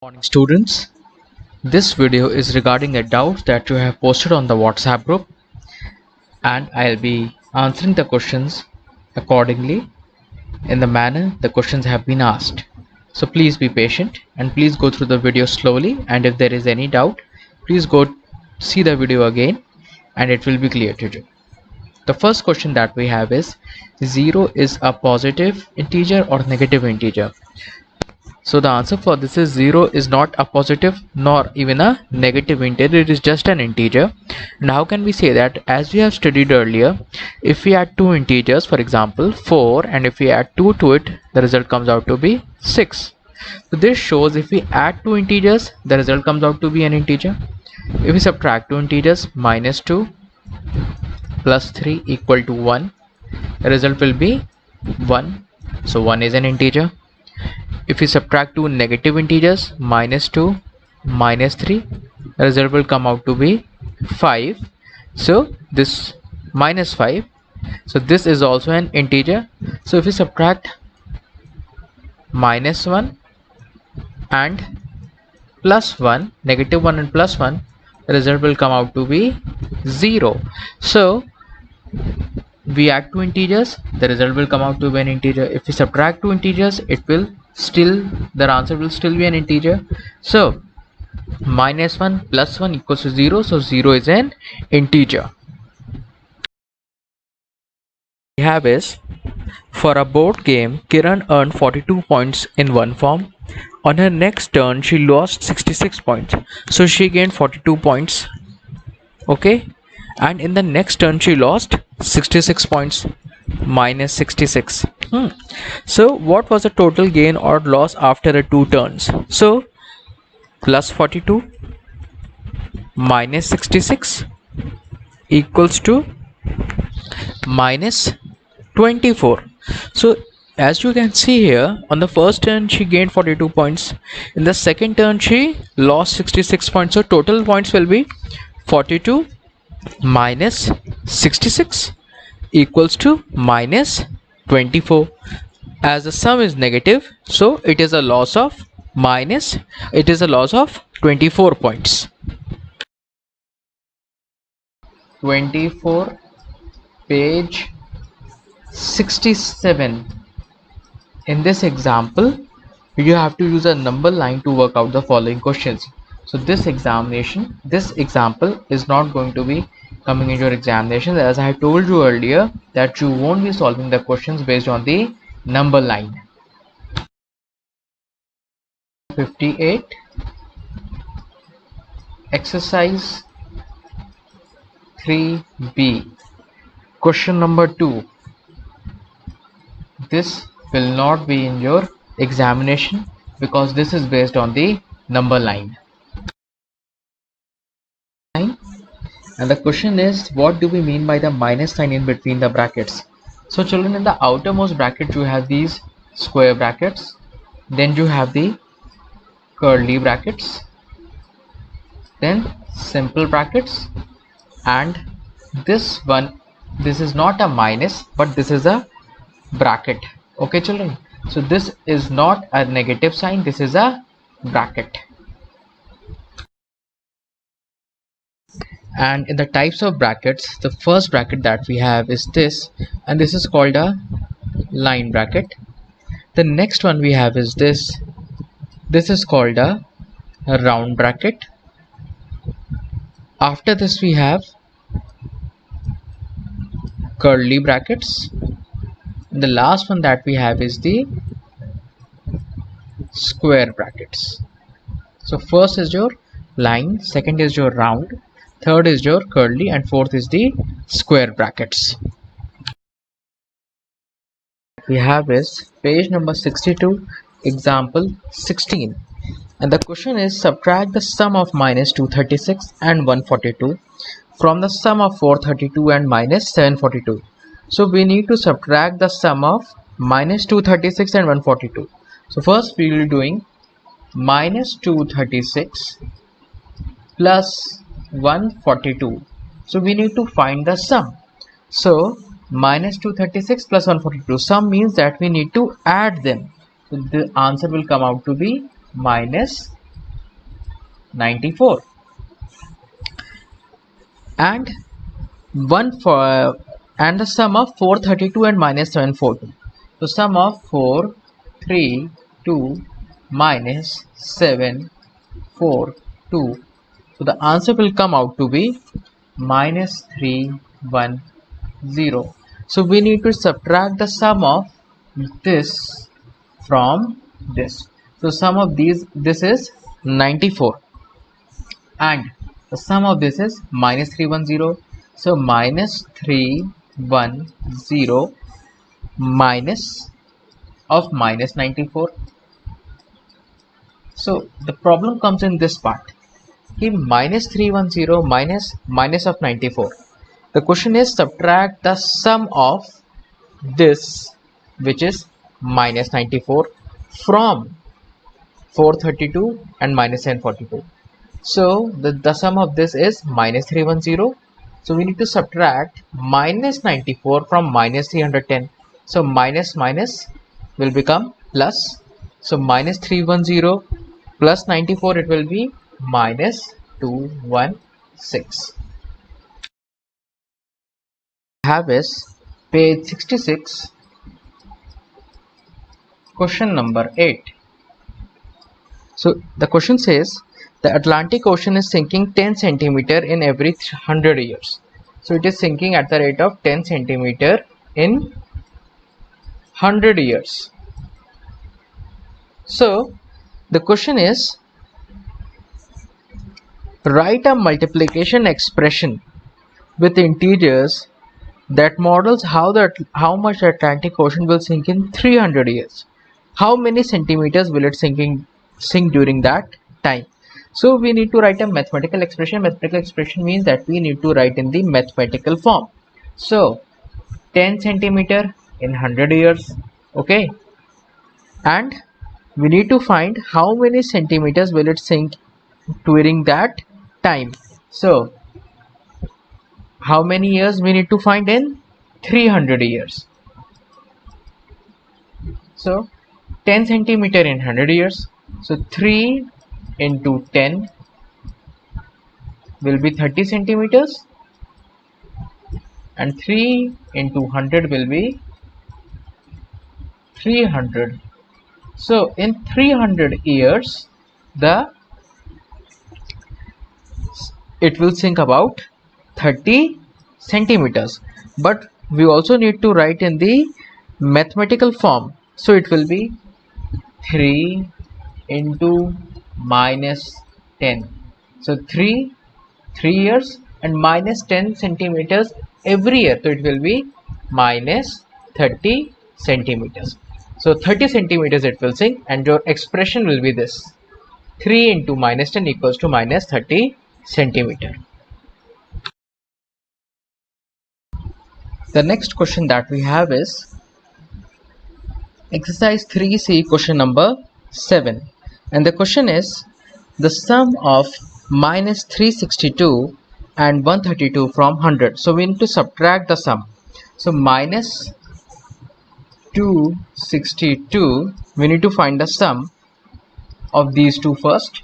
Morning students, this video is regarding a doubt that you have posted on the WhatsApp group, and I'll be answering the questions accordingly in the manner the questions have been asked. So please be patient and please go through the video slowly, and if there is any doubt, please go see the video again and it will be clear to you. The first question that we have is 0 is a positive integer or negative integer? So the answer for this is 0 is not a positive nor even a negative integer, it is just an integer. And how can we say that? As we have studied earlier, if we add two integers, for example 4, and if we add 2 to it, the result comes out to be 6. So this shows if we add two integers, the result comes out to be an integer. If we subtract two integers, -2 plus 3 equal to 1, the result will be 1. So 1 is an integer. If we subtract two negative integers, -2 minus 3, the result will come out to be 5. So this -5, so this is also an integer. So if we subtract -1 and +1, -1 and +1, the result will come out to be 0. So we add two integers, the result will come out to be an integer. If we subtract two integers, the answer will still be an integer. So -1 plus 1 equals to 0, so 0 is an integer. We have is, for a board game, Kiran earned 42 points in one form. On her next turn, she lost 66 points, so she gained 42 points. Okay, and in the next turn she lost 66 points, minus 66. So what was the total gain or loss after two turns? So plus 42 minus 66 equals to minus 24. So as you can see here, on the first turn she gained 42 points, in the second turn she lost 66 points, so total points will be 42 minus 66 equals to minus 24. As the sum is negative, so it is a loss of 24 points. 24, page 67. In this example, you have to use a number line to work out the following questions. So this example is not going to be coming in your examination, as I told you earlier that you won't be solving the questions based on the number line. 58, exercise 3b, question number 2. This will not be in your examination because this is based on the number line. And the question is, what do we mean by the minus sign in between the brackets? So children, in the outermost bracket you have these square brackets, then you have the curly brackets, then simple brackets, and this is not a minus but this is a bracket. Okay children, so this is not a negative sign, this is a bracket. And in the types of brackets, the first bracket that we have is this, and this is called a line bracket. The next one we have is this is called a round bracket. After this we have curly brackets, and the last one that we have is the square brackets. So first is your line, second is your round, third is your curly, and fourth is the square brackets. We have is page number 62, example 16, and the question is, subtract the sum of minus 236 and 142 from the sum of 432 and minus 742. So we need to subtract the sum of minus 236 and 142. So first we will be doing minus 236 plus 142. So we need to find the sum. So minus 236 plus 142, sum means that we need to add them. So the answer will come out to be minus 94, and and the sum of 432 and minus 742. So sum of 432 minus 742. So the answer will come out to be minus 310. So we need to subtract the sum of this from this. So sum of this is 94, and the sum of this is minus 310. So minus 310 minus of minus 94. So the problem comes in this part. Minus 310 minus of 94. The question is subtract the sum of this, which is minus 94, from 432 and minus 742. So the sum of this is minus 310. So we need to subtract minus 94 from minus 310. So minus minus will become plus. So minus 310 plus 94, it will be minus 216. Have is page 66, question number 8. So the question says the Atlantic Ocean is sinking 10 centimeter in every 100 years. So it is sinking at the rate of 10 centimeter in 100 years. So the question is, write a multiplication expression with integers that models how much the Atlantic Ocean will sink in 300 years. How many centimeters will it sink during that time? So we need to write a mathematical expression. Mathematical expression means that we need to write in the mathematical form. So 10 centimeter in 100 years, okay, and we need to find how many centimeters will it sink during that time. So how many years we need to find in 300 years. So 10 centimeter in 100 years. So 3 into 10 will be 30 centimeters, and 3 into 100 will be 300. So in 300 years, it will sink about 30 centimeters. But we also need to write in the mathematical form. So it will be 3 into minus 10. So 3 years and minus 10 centimeters every year. So it will be minus 30 centimeters. So 30 centimeters it will sink, and your expression will be this: 3 into minus 10 equals to minus 30 centimeter. The next question that we have is exercise 3C, question number 7, and the question is the sum of minus 362 and 132 from 100. So we need to subtract the sum. So minus 262, we need to find the sum of these two first.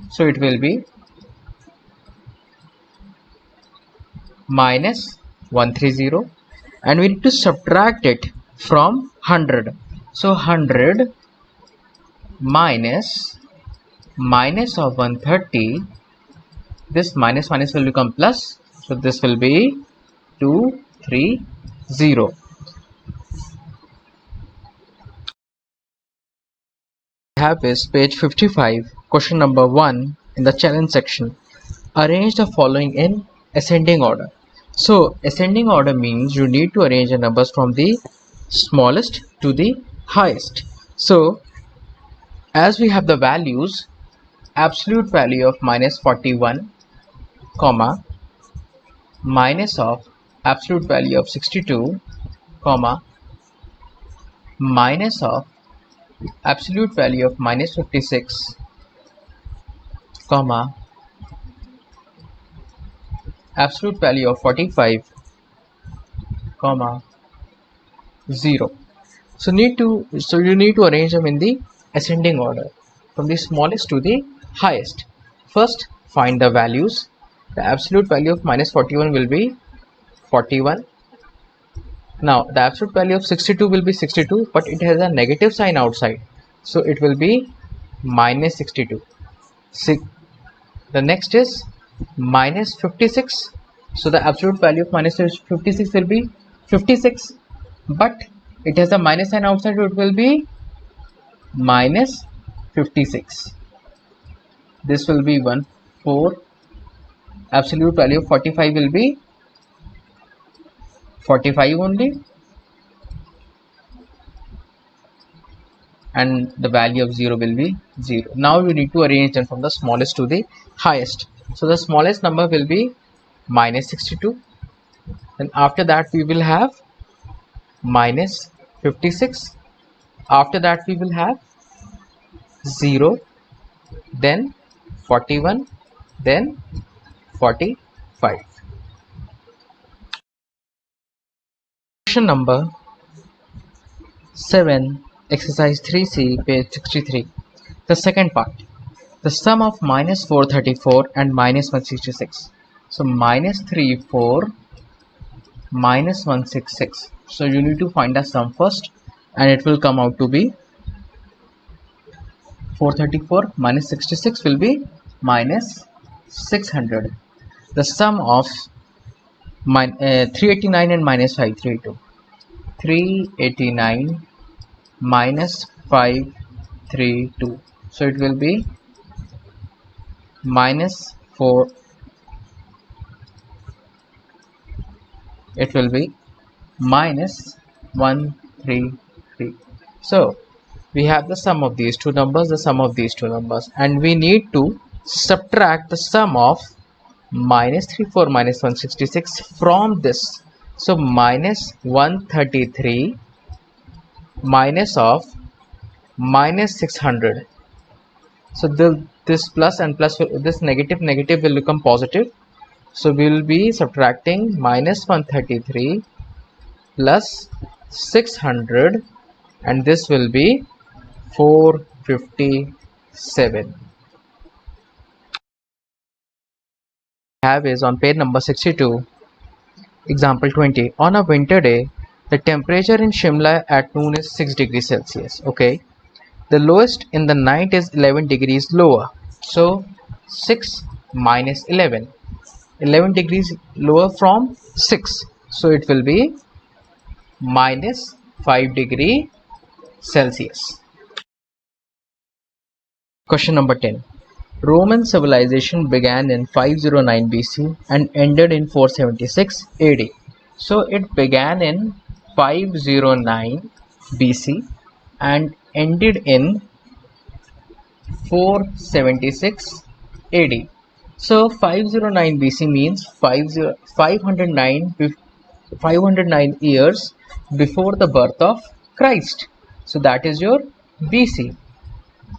So it will be minus 130, and we need to subtract it from 100. So 100 minus of 130, this minus will become plus. So this will be 230. Have is page 55, question number 1 in the challenge section. Arrange the following in ascending order. So ascending order means you need to arrange the numbers from the smallest to the highest. So as we have the values, absolute value of minus 41, comma, minus of absolute value of 62, comma, minus of absolute value of minus 56, comma, absolute value of 45, comma, 0. So you need to arrange them in the ascending order from the smallest to the highest. First, find the values. The absolute value of minus 41 will be 41. Now the absolute value of 62 will be 62, but it has a negative sign outside, so it will be minus 62. The next is minus 56. So the absolute value of minus 56 will be 56, but it has a minus sign outside, so it will be minus 56. This will be 1 4. Absolute value of 45 will be 45 only, and the value of 0 will be 0. Now you need to arrange them from the smallest to the highest. So the smallest number will be minus 62, and after that we will have minus 56. After that we will have 0, then 41, then 45. Question number 7, exercise 3C, page 63. The second part, the sum of minus 434 and minus 166. So minus 34 minus 166. So you need to find the sum first, and it will come out to be 434 minus 66 will be minus 600. The sum of 389 and minus 532. 389 minus 532. So it will be minus 4. It will be minus 133. So we have the sum of these two numbers, and we need to subtract the sum of minus 34 minus 166 from this. So minus 133 minus of minus 600. So this plus and plus, this negative will become positive. So we will be subtracting minus 133 plus 600, and this will be 457. Have is on page number 62. Example 20. On a winter day, the temperature in Shimla at noon is 6 degrees Celsius. Okay. The lowest in the night is 11 degrees lower. So 6 minus 11. 11 degrees lower from 6. So it will be minus 5 degree Celsius. Question number 10. Roman civilization began in 509 BC and ended in 476 AD. So it began in 509 BC and ended in 476 AD. So 509 BC means 509 years before the birth of Christ. So that is your BC.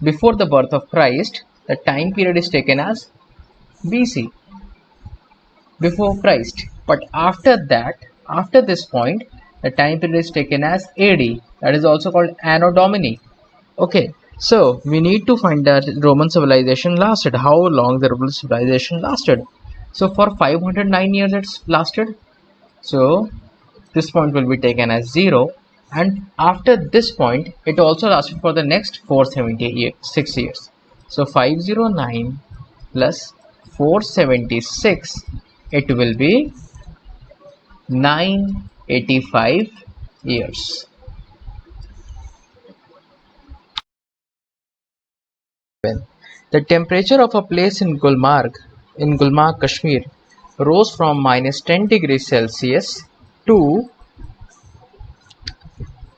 Before the birth of Christ, the time period is taken as BC, before Christ. But after that, after this point, the time period is taken as AD. That is also called Anno Domini. Okay, so we need to find that Roman civilization lasted. How long the Roman civilization lasted? So for 509 years it's lasted. So this point will be taken as 0. And after this point, it also lasted for the next 476 years. So 509 plus 476, it will be 985 years. The temperature of a place in Gulmarg, Kashmir, rose from minus 10 degrees Celsius to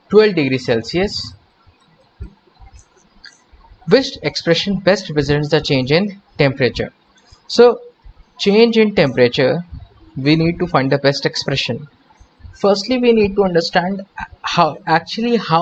12 degrees Celsius. Which expression best represents the change in temperature? So change in temperature, we need to find the best expression. Firstly, we need to understand how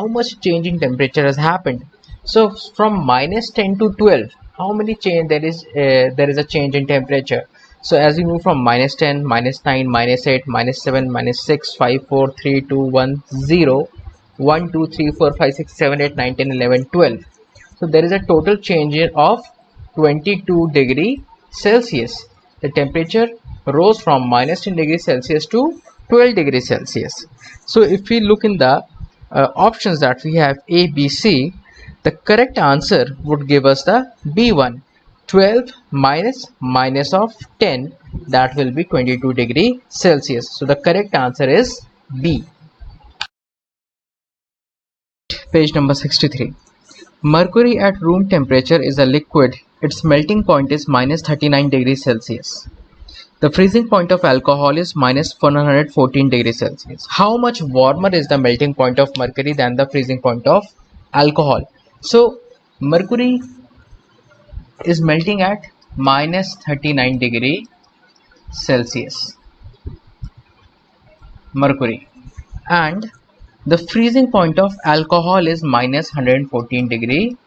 much change in temperature has happened. So from minus 10 to 12, how many change there is a change in temperature. So as we move from minus 10, minus 9, minus 8, minus 7, minus 6, 5, 4, 3, 2, 1, 0, 1, 2, 3, 4, 5, 6, 7, 8, 9, 10, 11, 12. So there is a total change of 22 degree Celsius. The temperature rose from minus 10 degrees Celsius to 12 degrees Celsius. So if we look in the options that we have A, B, C, the correct answer would give us the B1. 12 minus of 10, that will be 22 degree Celsius. So the correct answer is B. Page number 63. Mercury at room temperature is a liquid. Its melting point is minus 39 degrees Celsius. The freezing point of alcohol is minus 114 degrees Celsius. How much warmer is the melting point of mercury than the freezing point of alcohol? So mercury is melting at minus 39 degree Celsius. Mercury. And the freezing point of alcohol is minus 114 degree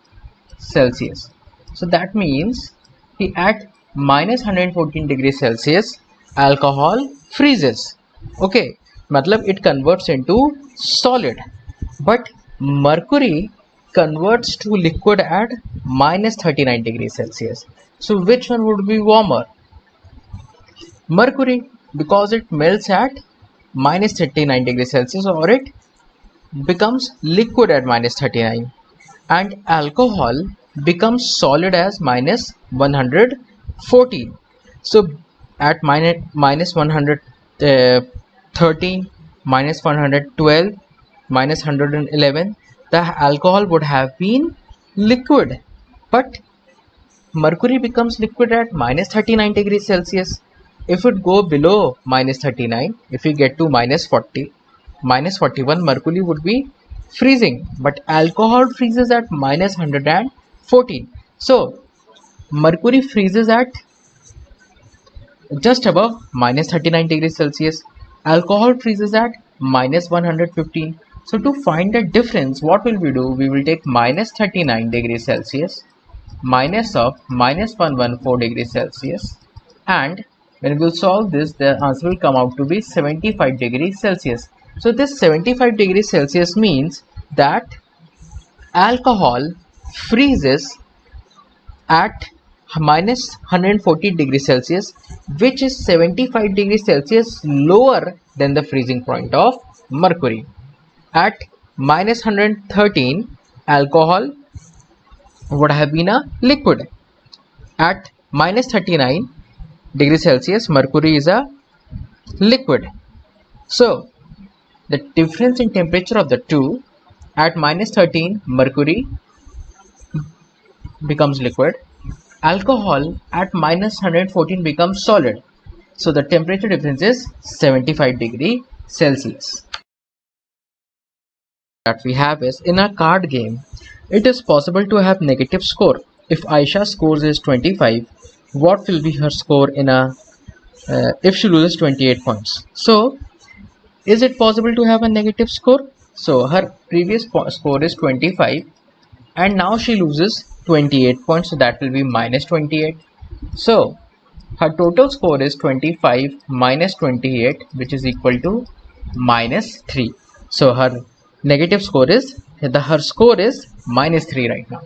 Celsius. So that means at minus 114 degrees Celsius alcohol freezes. Okay, matlab it converts into solid, but mercury converts to liquid at minus 39 degrees Celsius. So which one would be warmer? Mercury, because it melts at minus 39 degrees Celsius, or it becomes liquid at minus 39, and alcohol becomes solid as minus 114. So at minus 113, minus 112, minus 111, the alcohol would have been liquid, but mercury becomes liquid at minus 39 degrees Celsius. If it go below minus 39, if we get to minus 40, minus 41, mercury would be freezing, but alcohol freezes at minus 114. So mercury freezes at just above minus 39 degrees Celsius. Alcohol freezes at minus 115. So to find the difference, what will we do? We will take minus 39 degrees Celsius minus of minus 114 degrees Celsius, and when we will solve this, the answer will come out to be 75 degrees Celsius. So this 75 degrees Celsius means that alcohol freezes at minus 114 degrees Celsius, which is 75 degrees Celsius lower than the freezing point of mercury. At minus 113, alcohol would have been a liquid. At minus 39 degrees Celsius, mercury is a liquid. So the difference in temperature of the two, at minus 13 mercury becomes liquid, alcohol at minus 114 becomes solid. So the temperature difference is 75 degree Celsius. That we have is, in a card game, it is possible to have negative score. If Aisha scores is 25, what will be her score in a if she loses 28 points? So is it possible to have a negative score? So her previous score is 25 and now she loses 28 points, so that will be minus 28. So her total score is 25 minus 28, which is equal to minus 3. So her negative score is, her score is minus 3 right now.